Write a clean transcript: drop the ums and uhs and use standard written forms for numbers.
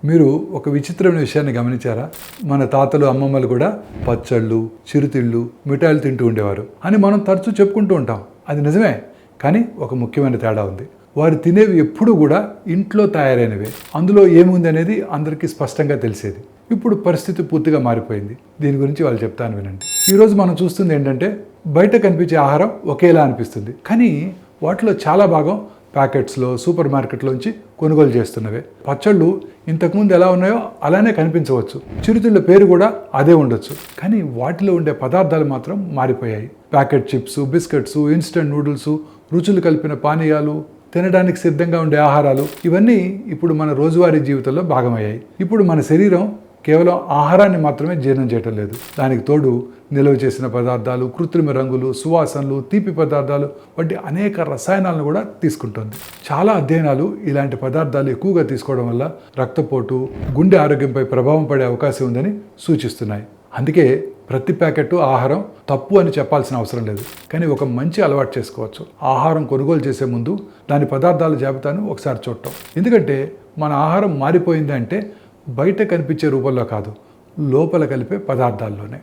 మీరు ఒక విచిత్రమైన విషయాన్ని గమనించారా? మన తాతలు అమ్మమ్మలు కూడా పచ్చళ్ళు, చిరుతిళ్ళు, మిఠాయిలు తింటూ ఉండేవారు అని మనం తరచూ చెప్పుకుంటూ ఉంటాం. అది నిజమే. కానీ ఒక ముఖ్యమైన తేడా ఉంది. వారు తినేవి ఎప్పుడూ కూడా ఇంట్లో తయారైనవే. అందులో ఏముంది అనేది అందరికీ స్పష్టంగా తెలిసేది. ఇప్పుడు పరిస్థితి పూర్తిగా మారిపోయింది. దీని గురించి వాళ్ళు చెప్తాను వినండి. ఈరోజు మనం చూస్తుంది ఏంటంటే, బయట కనిపించే ఆహారం ఒకేలా అనిపిస్తుంది, కానీ వాటిలో చాలా భాగం ప్యాకెట్స్లో, సూపర్ మార్కెట్లోంచి కొనుగోలు చేస్తున్నవే. పచ్చళ్ళు ఇంతకుముందు ఎలా ఉన్నాయో అలానే కనిపించవచ్చు, చిరుతిళ్ళ పేరు కూడా అదే ఉండొచ్చు, కానీ వాటిలో ఉండే పదార్థాలు మాత్రం మారిపోయాయి. Packet chips, biscuits, instant noodles, రుచులు కలిపిన పానీయాలు, తినడానికి సిద్ధంగా ఉండే ఆహారాలు, ఇవన్నీ ఇప్పుడు మన రోజువారీ జీవితంలో భాగమయ్యాయి. ఇప్పుడు మన శరీరం కేవలం ఆహారాన్ని మాత్రమే జీర్ణం చేయటం లేదు, దానికి తోడు నిల్వ చేసిన పదార్థాలు, కృత్రిమ రంగులు, సువాసనలు, తీపి పదార్థాలు వంటి అనేక రసాయనాలను కూడా తీసుకుంటుంది. చాలా అధ్యయనాలు ఇలాంటి పదార్థాలు ఎక్కువగా తీసుకోవడం వల్ల రక్తపోటు, గుండె ఆరోగ్యంపై ప్రభావం పడే అవకాశం ఉందని సూచిస్తున్నాయి. అందుకే ప్రతి ప్యాకెట్ ఆహారం తప్పు అని చెప్పాల్సిన అవసరం లేదు, కానీ ఒక మంచి అలవాటు చేసుకోవచ్చు. ఆహారం కొనుగోలు చేసే ముందు దాని పదార్థాల జాబితాను ఒకసారి చూడటం. ఎందుకంటే మన ఆహారం మారిపోయింది అంటే బయట కనిపించే రూపంలో కాదు, లోపల కలిపే పదార్థాల్లోనే.